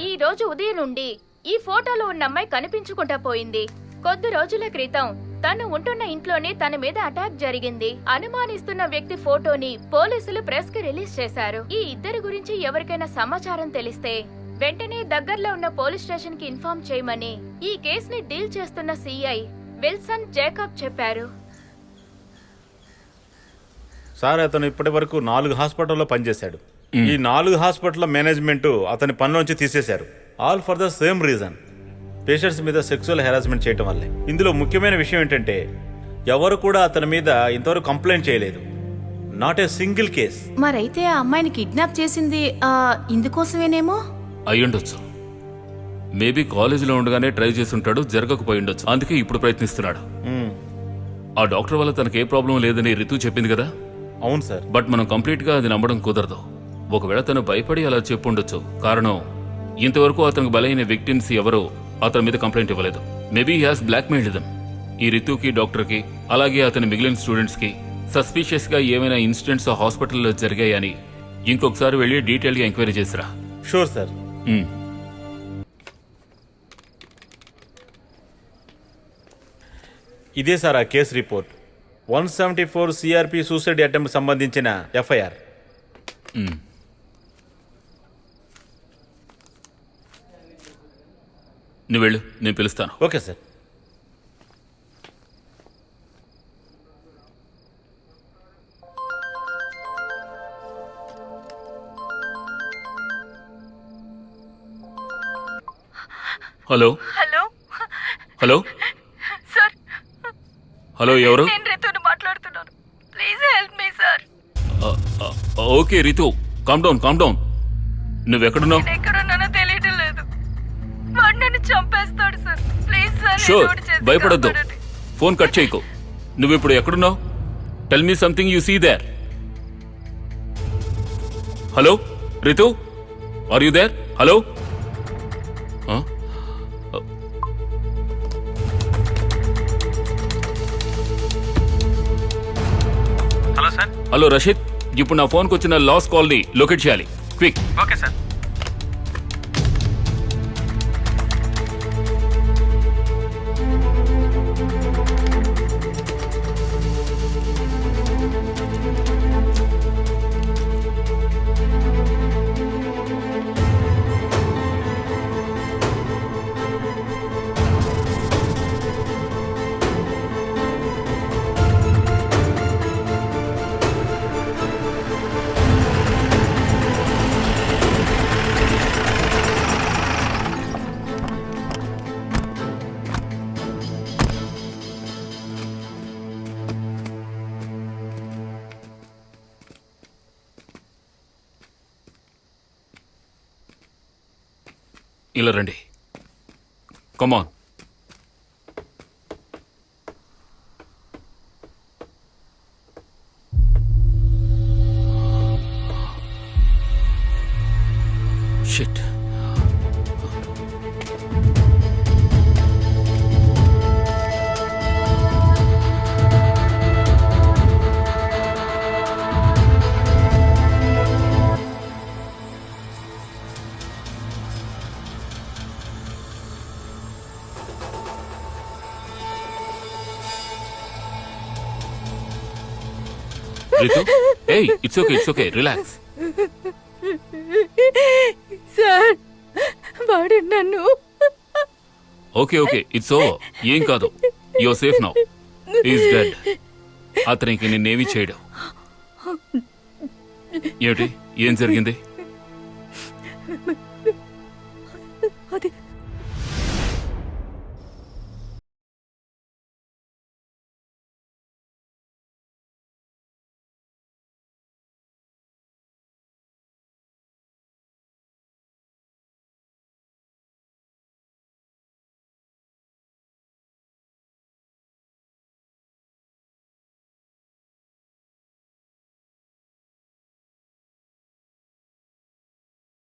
ఈ రోజు ఉదయం నుండి ఈ ఫోటోలో ఉన్న అమ్మాయి కనిపించుకుంటా పోయింది. కొద్ది రోజుల క్రితం తను ఉంటున్న ఇంట్లోనే తన మీద అటాక్ జరిగింది. అనుమానిస్తున్న వ్యక్తి ఫోటోని పోలీసులు ప్రెస్ కి రిలీజ్ చేశారు. ఈ ఇద్దరి గురించి ఎవరికైనా సమాచారం తెలిస్తే వెంటనే దగ్గరలో ఉన్న పోలీస్ స్టేషన్ కి ఇన్ఫార్మ్ చేయమని ఈ కేసుని డీల్ చేస్తున్న సిఐ విల్సన్ జేకబ్ చెప్పారు. సార్, అతను ఇప్పటి వరకు 4 హాస్పిటల్లో పనిచేశాడు. ఈ 4 హాస్పిటల్ మేనేజ్మెంట్ అతని పనిలోంచి తీసేశారు. All for the same reason, patients మీద సెక్సువల్ హెరాస్మెంట్ చేయటం వల్లే. ఇందులో ముఖ్యమైన విషయం ఏంటంటే ఎవరు కూడా అతని మీద ఇంతవరకు కంప్లైంట్ చేయలేదు. Not a single case. మరైతే ఆ అమ్మాయిని కిడ్నాప్ చేసింది ఇందుకోసమేనేమో. అయ్యుండొచ్చు. మేబీ కాలేజీలో ఉండగానే ట్రై చేస్తుంటాడు, జరగకపోయి ఉండొచ్చు. అందుకే ఇప్పుడు ప్రయత్నిస్తున్నాడు. ఆ డాక్టర్ వల్ల తనకి ఏ ప్రాబ్లం లేదని రితు చెప్పింది కదా. అవును సార్. బట్ మనం కంప్లీట్ గా అది నమ్మడం కుదరదు. ఒకవేళ తను భయపడి అలా చెప్పుండొచ్చు. కారణం ఇంతవరకు అతనికి బలైన విక్టిమ్స్ ఎవరో అతని మీద కంప్లైంట్ ఇవ్వలేదు. Maybe he has blackmailed them. ఈ రితుకి, డాక్టర్ కి, అలాగే అతని మిగిలిన స్టూడెంట్స్ కి సస్పీషియస్ గా ఏమైనా ఇన్సిడెంట్స్ ఆ హాస్పిటల్లో జరిగాయని ఇంకొకసారి వెళ్ళి డీటెయిల్ గా ఎంక్వైరీ చేసిరా. Sure sir. ఇదే సార్ ఆ case report. 174 CRP suicide attempt సంబంధించిన ఎఫ్ఐఆర్. నువ్వు వెళ్ళు, నేను పిలుస్తాను. Okay sir. Hello hello hello sir, hello, ఎవరు? నేను రితుని మాట్లాడుతున్నాను. Please help me sir. Okay Ritu, calm down. నువ్వెక్కడున్నావు? నేను ఎక్కడున్నానో తెలియడం లేదు. వాడు నన్ను చంపేస్తాడు సార్. ప్లీజ్ సార్, షూర్, భయపడొద్దు. ఫోన్ కట్ చేయకు. నువ్విప్పుడు ఎక్కడున్నావు? Tell me something you see there. Hello Ritu, are you there? Hello. Hello sir. Hello Rashid, ఇప్పుడు నా ఫోన్కి వచ్చిన లాస్ట్ కాల్ని లొకేట్ చేయాలి. క్విక్. Okay sir. ఇలా రండి. కమాన్. షిట్. రితు, ఏయ్, ఇట్స్ ఓకే, రిలాక్స్. సార్, వాడు నన్ను. Okay, it's over. ఏం కాదు. Your safe now. Is dead. అతనికి నిన్నేమీ చేయడు. ఏమిటి, ఏం జరిగింది?